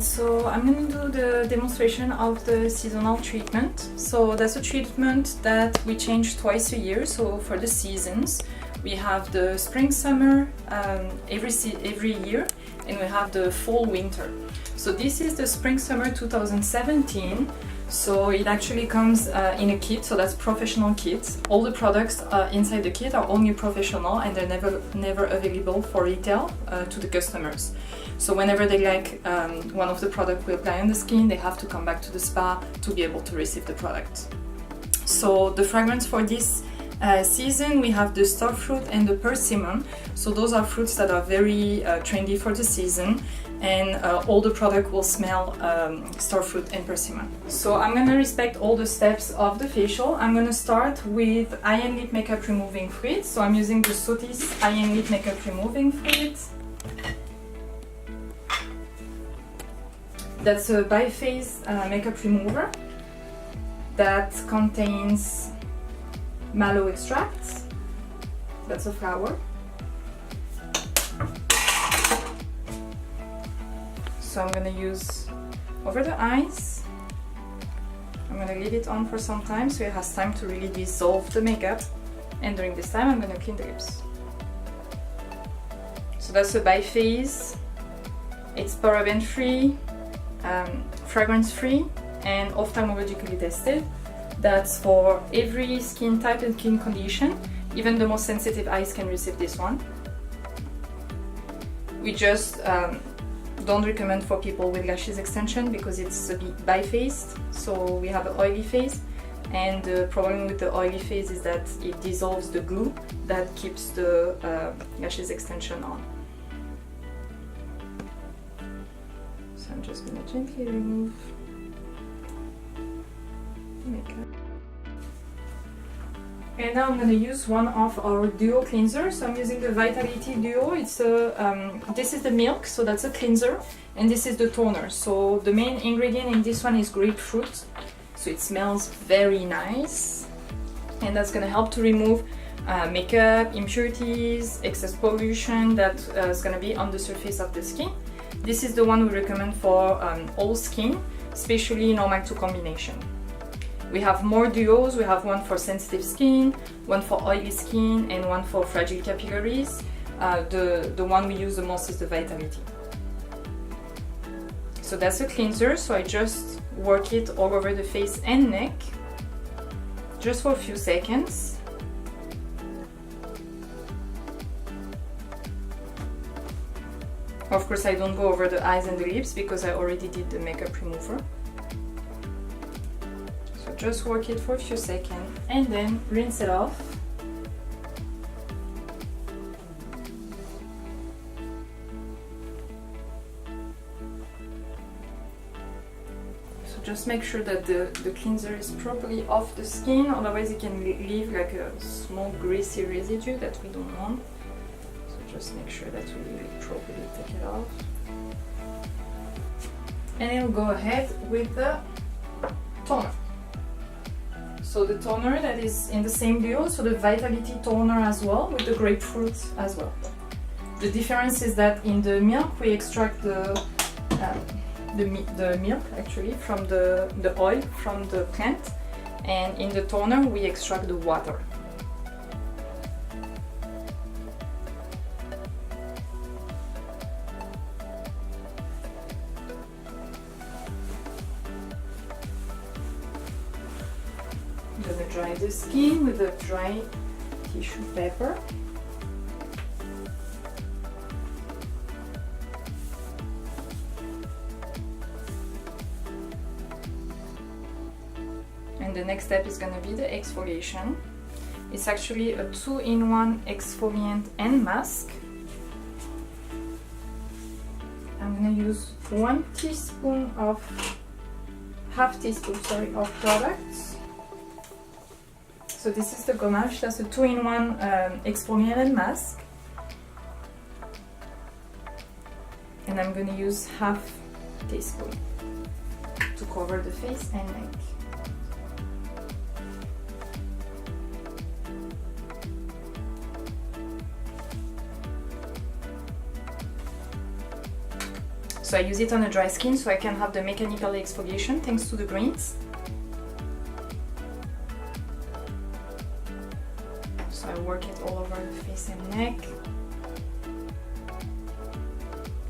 So I'm going to do the demonstration of the seasonal treatment. So that's a treatment that we change twice a year. So for the seasons, we have the spring, summer every year, and we have the fall, winter. So this is the spring, summer 2017. So it actually comes in a kit, so that's professional kit. All the products inside the kit are only professional and they're never available for retail to the customers. So whenever they like one of the products we apply on the skin, they have to come back to the spa to be able to receive the product. So the fragrance for this season, we have the starfruit and the persimmon. So those are fruits that are very trendy for the season, and all the product will smell starfruit and persimmon. So I'm gonna respect all the steps of the facial. I'm gonna start with eye and lip makeup removing fluid. So I'm using the Sothys eye and lip makeup removing fluid. That's a bi-phase makeup remover that contains mallow extract. That's a flower. So I'm gonna use over the eyes. I'm gonna leave it on for some time so it has time to really dissolve the makeup. And during this time I'm gonna clean the lips. So that's a bi-phase. It's paraben free, fragrance free, and ophthalmologically tested. That's for every skin type and skin condition. Even the most sensitive eyes can receive this one. We just don't recommend for people with lashes extension because it's a bit bi-phased. So we have an oily phase, and the problem with the oily phase is that it dissolves the glue that keeps the lashes extension on. So I'm just going to gently remove the makeup. And now I'm going to use one of our duo cleansers. So I'm using the Vitality Duo. It's a, this is the milk, so that's a cleanser, and this is the toner. So the main ingredient in this one is grapefruit. So it smells very nice, and that's going to help to remove makeup, impurities, excess pollution that is going to be on the surface of the skin. This is the one we recommend for all skin, especially normal to combination. We have more duos. We have one for sensitive skin, one for oily skin, and one for fragile capillaries. The one we use the most is the Vitality. So that's a cleanser, so I just work it all over the face and neck, just for a few seconds. Of course, I don't go over the eyes and the lips because I already did the makeup remover. So just work it for a few seconds and then rinse it off. So just make sure that the cleanser is properly off the skin, otherwise it can leave like a small greasy residue that we don't want. Just make sure that we really properly take it off. And I'll go ahead with the toner. So the toner that is in the same duo, so the Vitality toner as well, with the grapefruit as well. The difference is that in the milk we extract the milk actually from the oil from the plant, and in the toner we extract the water. I'm going to dry the skin with a dry tissue paper. And the next step is going to be the exfoliation. It's actually a 2-in-1 exfoliant and mask. I'm going to use half teaspoon of products. So this is the gommage, that's a 2-in-1 exfoliant and mask. And I'm going to use half teaspoon to cover the face and neck. So I use it on a dry skin so I can have the mechanical exfoliation thanks to the grains. So I work it all over the face and neck.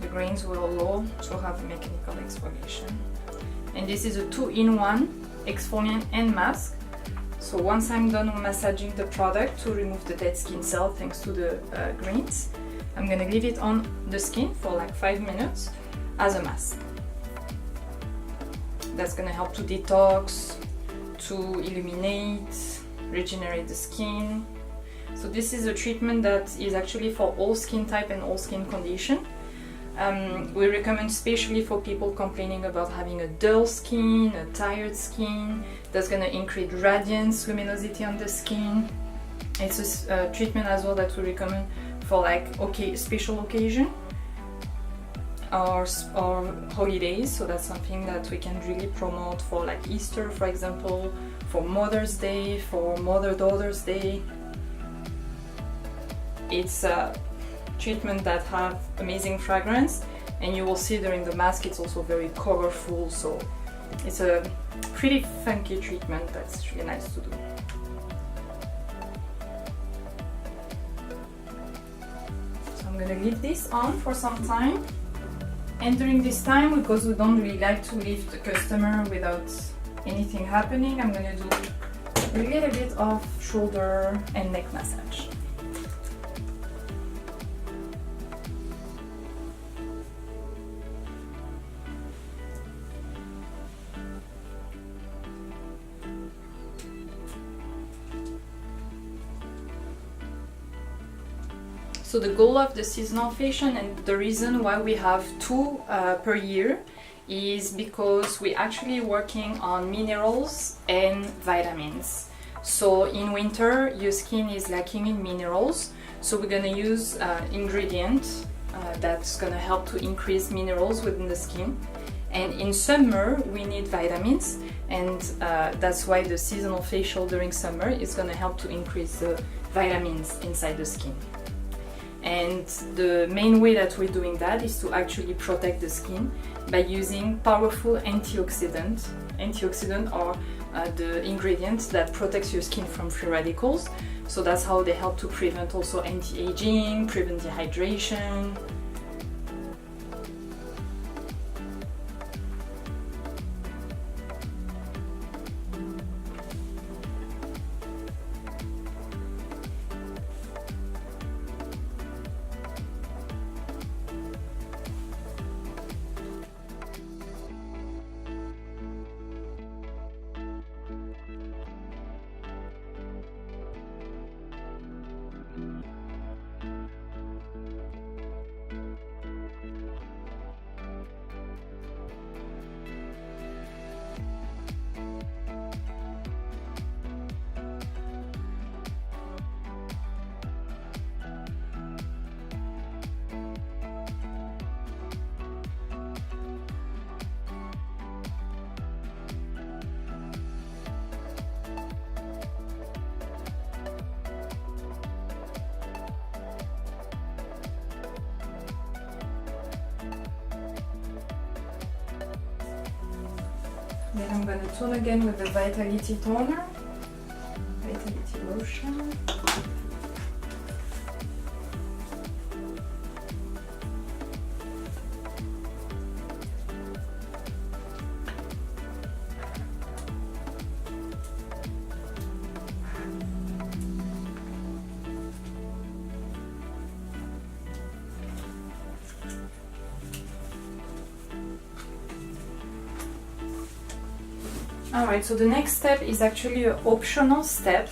The grains will also have mechanical exfoliation. And this is a 2-in-1 exfoliant and mask. So once I'm done massaging the product to remove the dead skin cell thanks to the grains, I'm gonna leave it on the skin for like 5 minutes as a mask. That's gonna help to detox, to illuminate, regenerate the skin. So this is a treatment that is actually for all skin type and all skin condition. We recommend especially for people complaining about having a dull skin, a tired skin. That's gonna increase radiance, luminosity on the skin. It's a treatment as well that we recommend for like special occasion or holidays. So that's something that we can really promote for like Easter, for example, for Mother's Day, for Mother-Daughter's Day. It's a treatment that have amazing fragrance, and you will see during the mask it's also very colorful, so it's a pretty funky treatment that's really nice to do. So I'm gonna leave this on for some time, and during this time, because we don't really like to leave the customer without anything happening, I'm gonna do a little bit of shoulder and neck massage. So the goal of the seasonal facial, and the reason why we have 2 per year, is because we're actually working on minerals and vitamins. So in winter your skin is lacking in minerals, so we're gonna use ingredients that's gonna help to increase minerals within the skin. And in summer we need vitamins, and that's why the seasonal facial during summer is gonna help to increase the vitamins inside the skin. And the main way that we're doing that is to actually protect the skin by using powerful antioxidants. Antioxidants are the ingredients that protects your skin from free radicals. So that's how they help to prevent also anti-aging, prevent dehydration. Then I'm going to tone again with the Vitality Toner, Vitality Lotion. Alright, so the next step is actually an optional step,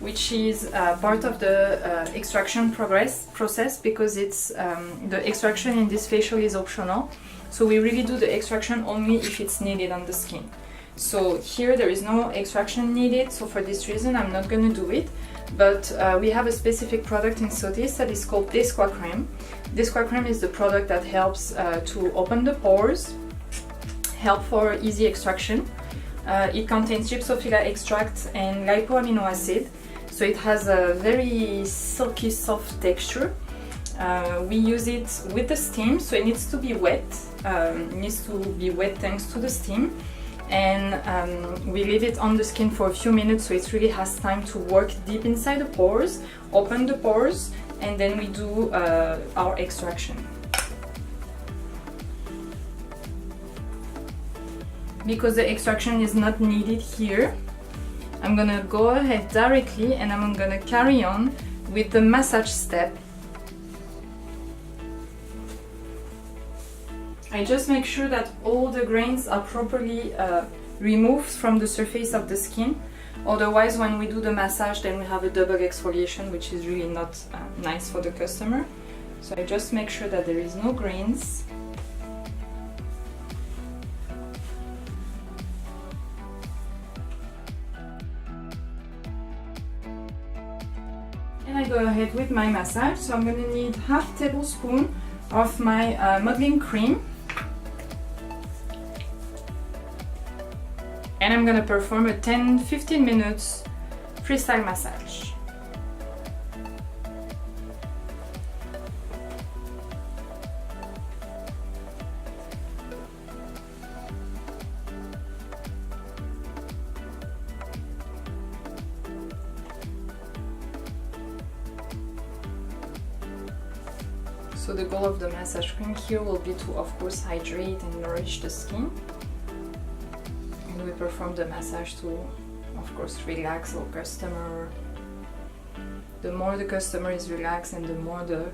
which is part of the extraction process, because it's the extraction in this facial is optional. So we really do the extraction only if it's needed on the skin. So here there is no extraction needed, so for this reason I'm not going to do it. But we have a specific product in Sothys that is called Desqua Creme. Desqua Creme is the product that helps to open the pores, help for easy extraction. It contains gypsophila extract and lipoamino acid, so it has a very silky soft texture. We use it with the steam, so it needs to be wet. It needs to be wet thanks to the steam, and we leave it on the skin for a few minutes so it really has time to work deep inside the pores, open the pores, and then we do our extraction. Because the extraction is not needed here, I'm gonna go ahead directly and I'm gonna carry on with the massage step. I just make sure that all the grains are properly removed from the surface of the skin. Otherwise, when we do the massage, then we have a double exfoliation, which is really not nice for the customer. So I just make sure that there is no grains. And I go ahead with my massage. So I'm going to need half tablespoon of my modeling cream. And I'm going to perform a 10-15 minutes freestyle massage. So the goal of the massage cream here will be to, of course, hydrate and nourish the skin. And we perform the massage to, of course, relax our customer. The more the customer is relaxed and the more the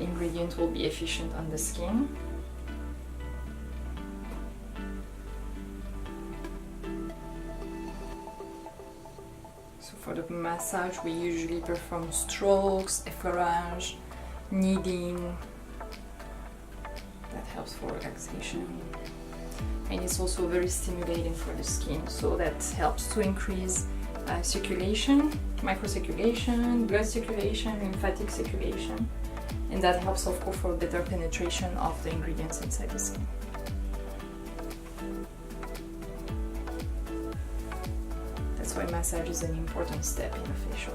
ingredient will be efficient on the skin. So for the massage we usually perform strokes, effleurage, kneading. That helps for relaxation. And it's also very stimulating for the skin, so that helps to increase circulation, microcirculation, blood circulation, lymphatic circulation, and that helps, of course, for better penetration of the ingredients inside the skin. That's why massage is an important step in a facial.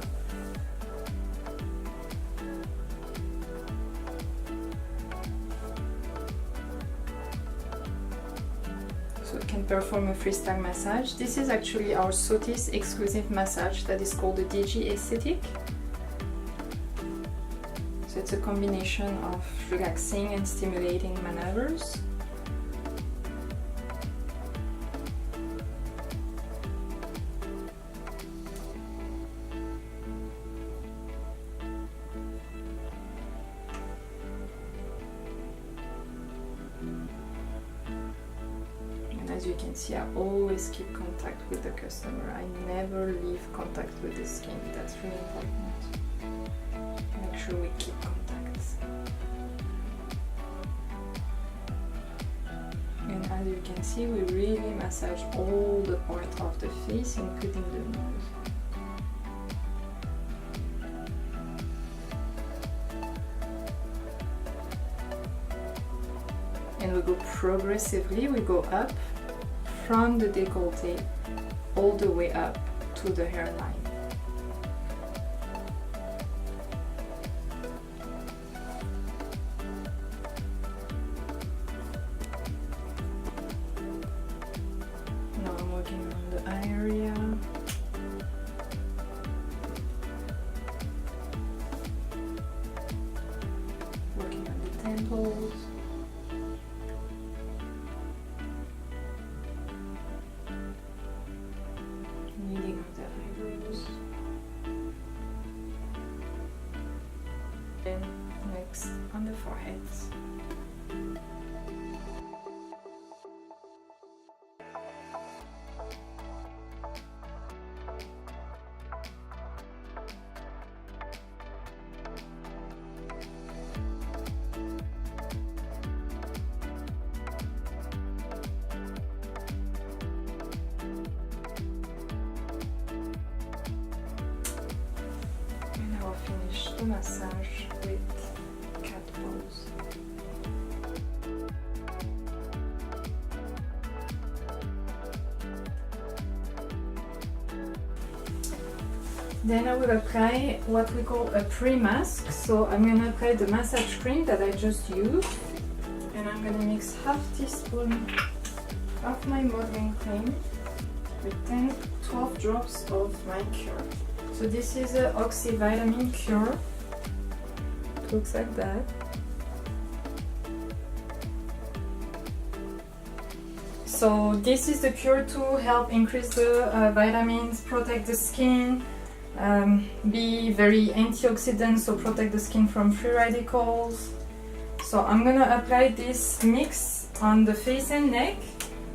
So it can perform a freestyle massage. This is actually our Sothys exclusive massage that is called the DG Aesthetic. So it's a combination of relaxing and stimulating maneuvers. As you can see, I always keep contact with the customer. I never leave contact with the skin. That's really important. Make sure we keep contact. And as you can see, we really massage all the parts of the face, including the nose. And we go progressively, we go up from the décolleté all the way up to the hairline. Now I'm working on the eye area. Working on the temples. Kneading of the eyebrows. Then next on the forehead. Finish the massage with cat pose. Then I will apply what we call a pre-mask. So I'm going to apply the massage cream that I just used. And I'm going to mix half teaspoon of my modeling cream with 10-12 drops of my cure. So this is a Oxy Vitamin Cure. It looks like that. So this is the cure to help increase the vitamins, protect the skin, be very antioxidant, so protect the skin from free radicals. So I'm gonna apply this mix on the face and neck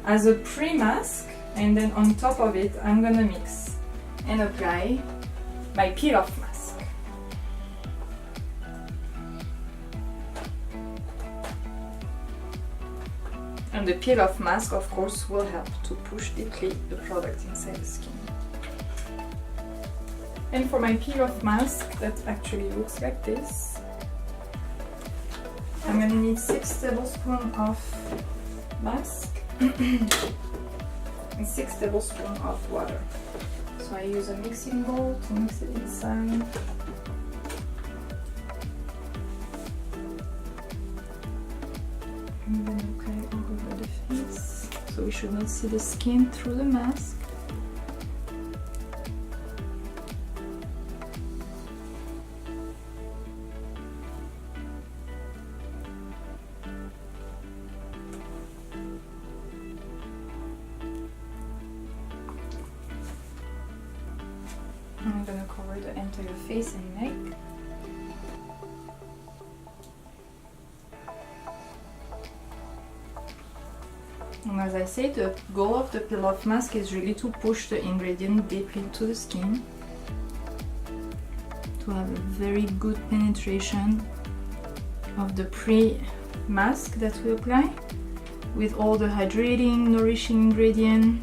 as a pre-mask, and then on top of it I'm gonna mix and apply my peel-off mask. And the peel-off mask, of course, will help to push deeply the product inside the skin. And for my peel-off mask, that actually looks like this, I'm gonna need 6 tablespoons of mask and 6 tablespoons of water. So I use a mixing bowl to mix it inside. And then apply all over the face, so we should not see the skin through the mask. I'm gonna cover the entire face and neck. And as I say, the goal of the peel-off mask is really to push the ingredient deep into the skin, to have a very good penetration of the pre-mask that we apply with all the hydrating, nourishing ingredient.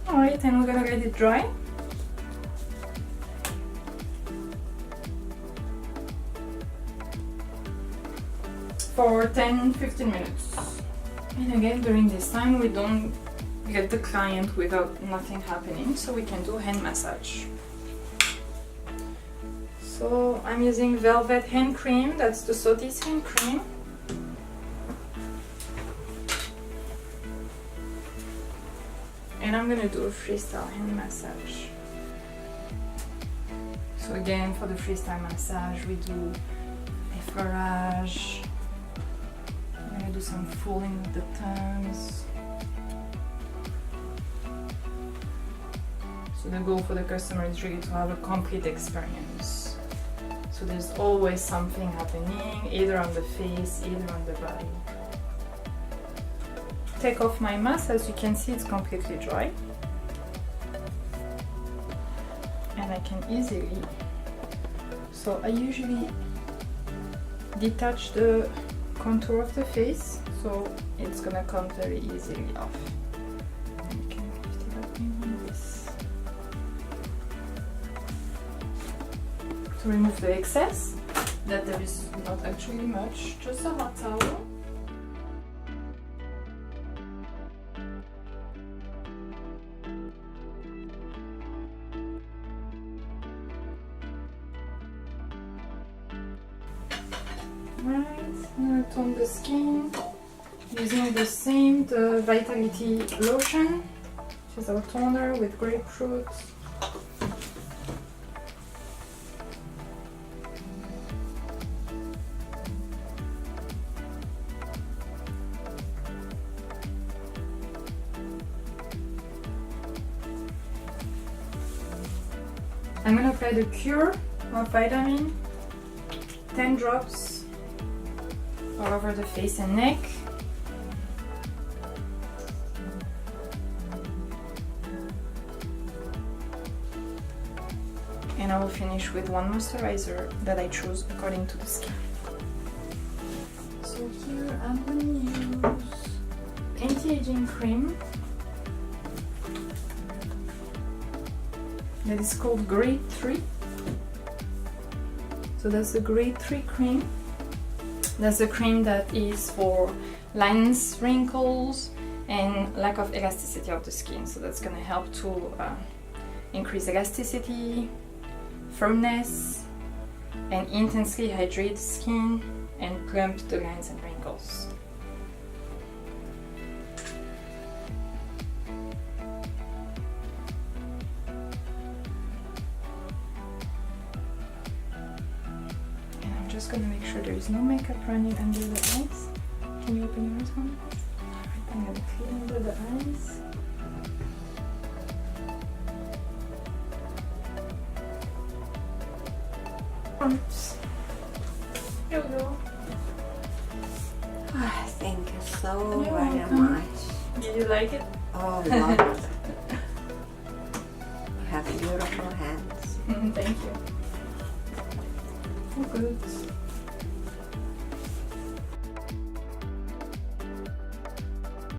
Alright, and we're gonna let it dry. For 10-15 minutes. And again, during this time we don't get the client without nothing happening, so we can do hand massage. So I'm using Velvet hand cream, that's the Sothys hand cream. And I'm gonna do a freestyle hand massage. So again, for the freestyle massage, we do effleurage. I'm gonna do some fooling with the thumbs. So the goal for the customer is really to have a complete experience. So there's always something happening, either on the face, either on the body. Take off my mask. As you can see, it's completely dry, and I can easily, so I usually detach the contour of the face, so it's gonna come very easily off. And you can lift it up like this to remove the excess, that there is not actually much, just a hot towel. Right, I'm going to tone the skin using the Vitality Lotion, which is our toner with grapefruit. I'm going to apply the Cure of Vitamin, 10 drops all over the face and neck. And I will finish with one moisturizer that I chose according to the skin. So here I'm going to use anti-aging cream that is called Grade 3. So that's the Grade 3 cream. That's the cream that is for lines, wrinkles, and lack of elasticity of the skin. So that's gonna help to increase elasticity, firmness, and intensely hydrate the skin and plump the lines and wrinkles. And I'm just gonna make sure there is no makeup running under the eyes. Can you open your eyes, hon? Alright, I'm gonna clean under the eyes. Oops. Here we go. Oh, thank you so You're very welcome. much. Did you like it? Oh, love it. You have beautiful hands. Thank you. Oh, good.